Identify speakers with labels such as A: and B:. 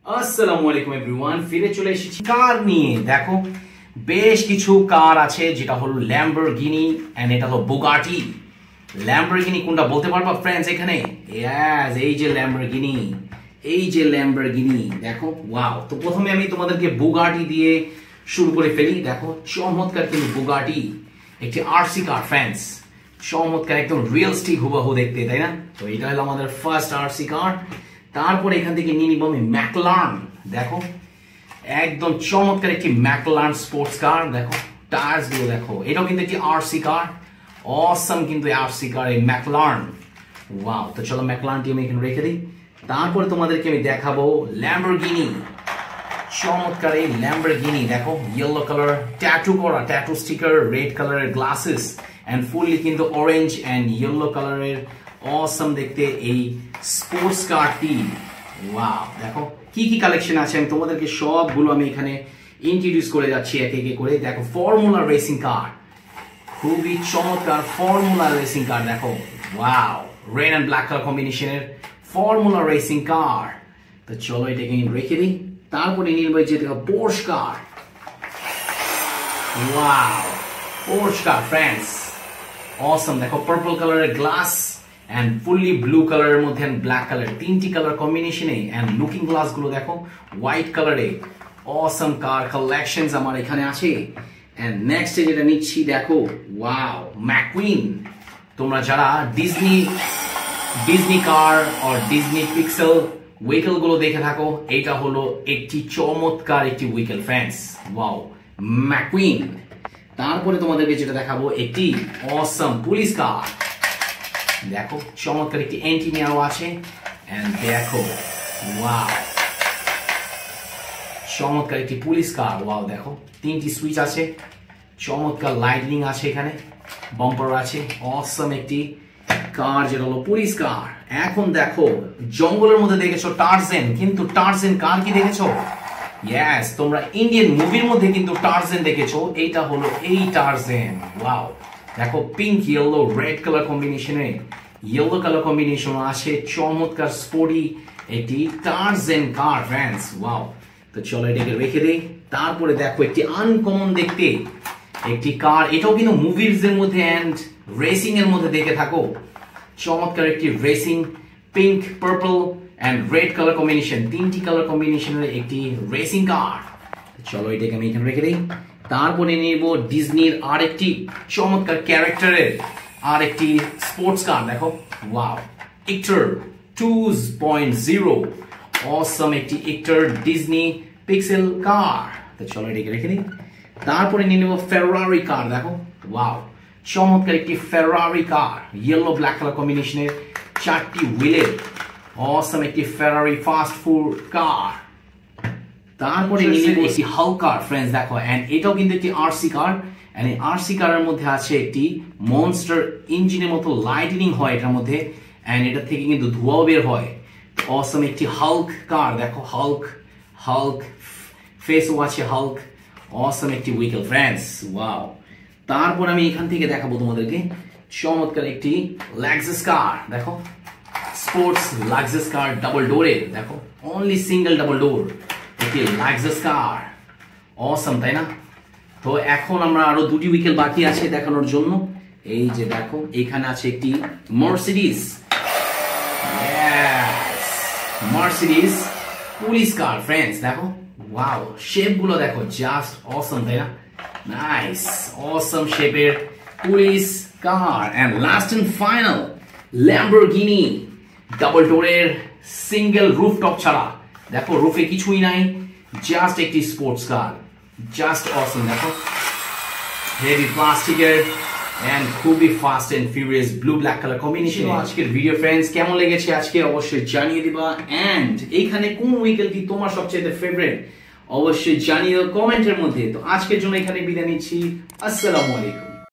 A: আসসালামু আলাইকুম এভরিওয়ান, ফিরে চলে এসেছি কার নিয়ে। দেখো বেশ কিছু কার আছে, যেটা হলো ল্যাম্বরগিনি এন্ড এটা হলো বুগাটি। ল্যাম্বরগিনি কোনটা বলতে পারবা ফ্রেন্ডস? এখানে ইয়েস, এই যে ল্যাম্বরগিনি দেখো, ওয়াও। তো প্রথমে আমি তোমাদেরকে বুগাটি দিয়ে শুরু করে ফেলি। দেখো চমৎকার কিন্তু বুগাটি, একটি আরসি কার ফ্রেন্ডস, চমৎকার একদম রিয়েলিস্টিক হুবহু দেখতে, তাই না? তো এটা হলো আমাদের ফার্স্ট আরসি কার। তারপরে এখান থেকে নিয়ে নিব আমি ম্যাকলার্ন। দেখো একদম চমৎকার একটি ম্যাকলার্ন স্পোর্টস কার। দেখো টায়ার্স গুলো দেখো, এটাও কিন্তু একটি আরসি কার, অসাম কিন্তু আরসি কার এই ম্যাকলার্ন। ওয়াও, তো চলো ম্যাকলার্নটি আমি এখানে রেখে দিই। তারপরে তোমাদেরকে আমি দেখাবো ল্যাম্বরগিনি। চমৎকার এই ল্যাম্বরগিনি দেখো, ইয়েলো কালার ট্যাটু করা, ট্যাটু স্টিকার, রেড কালারের গ্লাসেস এন্ড ফুললি কিন্তু অরেঞ্জ এন্ড ইয়েলো কালারের অসাম দেখতে এই স্পোর্টস কারটি। ওয়াও, দেখো কি কি কালেকশন আছে আমি তোমাদেরকে সবগুলো আমি এখানে ইন্ট্রোডিউস করে যাচ্ছি একে একে করে। দেখো ফর্মুলা রেসিং কার, খুবই চমৎকার ফর্মুলা রেসিং কার। দেখো wow, red and black colour কম্বিনেশনের ফর্মুলা রেসিং কার। তো চলো এটাকে রেখে দিই। তারপরে নিয়ে নেবো যে দেখো পোর্শ কার। ওয়াও, পোর্শ কার ফ্রেন্ডস অসাম। দেখো পার্পল কালারের গ্লাস এন্ড ফুললি ব্লু কালারের মধ্যে এন্ড ব্ল্যাক কালার, তিনটি কালার কম্বিনেশনে এন্ড লুকিং গ্লাস গুলো দেখো হোয়াইট কালারে। অসাম কার কালেকশনস আমার এখানে আছে। এন্ড নেক্সট যেটা নিচ্ছি দেখো, ওয়াও ম্যাকুইন। তোমরা যারা ডিজনি কার আর ডিজনি পিক্সেল উইকেল গুলো দেখে থাকো, এটা হলো একটি চমৎকার একটি উইকেল ফ্রেন্ডস। Wow McQueen. তারপরে তোমাদেরকে যেটা দেখাবো একটি অসাম পুলিশ কার। দেখো চমৎকার একটি এন্টিনিয়ারও আছে এন্ড দেখো ওয়াও, চমৎকার একটি পুলিশ কার। ওয়াও, দেখো তিনটি সুইচ আছে, চমৎকার লাইটনিং আছে, এখানে বাম্পার আছে। অসাম একটি কার যেটা হলো পুলিশ কার। এখন দেখো জঙ্গলের মধ্যে দেখেছো টার্জেন, কিন্তু টার্জেন কার কি দেখেছো? ইয়েস, তোমরা ইন্ডিয়ান মুভির মধ্যে কিন্তু টার্জেন দেখেছো, এইটা হলো এই টার্জেন। ওয়াও, দেখো পিঙ্ক ইয়েলো রেড কালার কম্বিনেশনে, ইয়েলো কালার কম্বিনেশন আছে, চমৎকার স্পোর্টি একটি টার্জেন কার ফ্রেন্ডস। ওয়াও, তো চলো এটাকে রেখে দেই। তারপরে দেখো একটি আনকমন দেখতে একটি কার, এটাও কিন্তু মুভিজ এর মধ্যে এন্ড রেসিং এর মধ্যে দেখে থাকো। চমৎকার একটি racing, pink purple and red colour combination, তিনটি কালার কম্বিনেশনের একটি রেসিং কার। চলো এটাকে আমি এখানে রেখে দিই। তারপরে নিব ডিজনির আরেকটি চমৎকার ক্যারেক্টারের আরেকটি স্পোর্টস কার। দেখো ওয়াও, ইক্টার 2.0 অসাম একটি ইক্টার ডিজনি পিক্সেল কার। তো চলো এটাকে রেখে দিই। তারপরে নিয়ে নেব ফেরারি কার। দেখো ওয়াও, চমৎকার একটি ফেরারি কার, ইয়েলো ব্ল্যাক কালার কম্বিনেশনের, চারটি হুইলের অসাম একটি ফেরারি ফাস্ট ফুড কার। তারপরে নিয়ে নেব একটি হাল্ক কার ফ্রেন্ডস। দেখো এন্ড এটাও কিন্তু একটি আরসি কার এন্ড এই আরসি কারের মধ্যে আছে একটি মনস্টার ইঞ্জিনের মতো লাইটনিং হয় এটার মধ্যে এন্ড এটা থেকে কিন্তু ধোঁয়াও বের হয়। অসাম একটি হাল্ক কার। দেখো হাল্ক ফেসও আছে হাল্ক, অসাম একটি উইকেল ফ্রেন্ডস। ওয়াও, তারপর আমি এখান থেকে দেখাবো তোমাদেরকে চমৎকার একটি লাক্সাস কার। দেখো স্পোর্টস লাক্সাস কার, ডাবল ডোরের। দেখো অনলি সিঙ্গেল ডাবল ডোর একটি লাক্সাস কার, অসাম তাই না? তো এখন আমরা আরো দুটি উইকেল বাকি আছে দেখানোর জন্য। এই যে দেখো এখানে আছে একটি মার্সিডিজ পুলিশ কার ফ্রেন্ডস। দেখো ওয়াও, শেপ গুলো দেখো জাস্ট অসাম তাই না? নাইস, অসাম শেপের police car. And last and final Lamborghini double ডোরের সিঙ্গেল রুফটপ ছাড়া। দেখো রুফে কিছুই নাই, জাস্ট একটি স্পোর্টস কার, জাস্ট অসাম। দেখো হেভি প্লাস্টিকের এন্ড খুবই fast and furious blue black colour combination. আজকের ভিডিও ফ্রেন্ডস কেমন লেগেছে আজকে অবশ্যই জানিয়ে দিবা। এন্ড এইখানে কোন উইকেলটি তোমার সবচেয়ে ফেভারিট অবশ্যই জানিও কমেন্টের মধ্যে। তো আজকের জন্য এখানে বিদায় নিচ্ছি। আসসালামু আলাইকুম।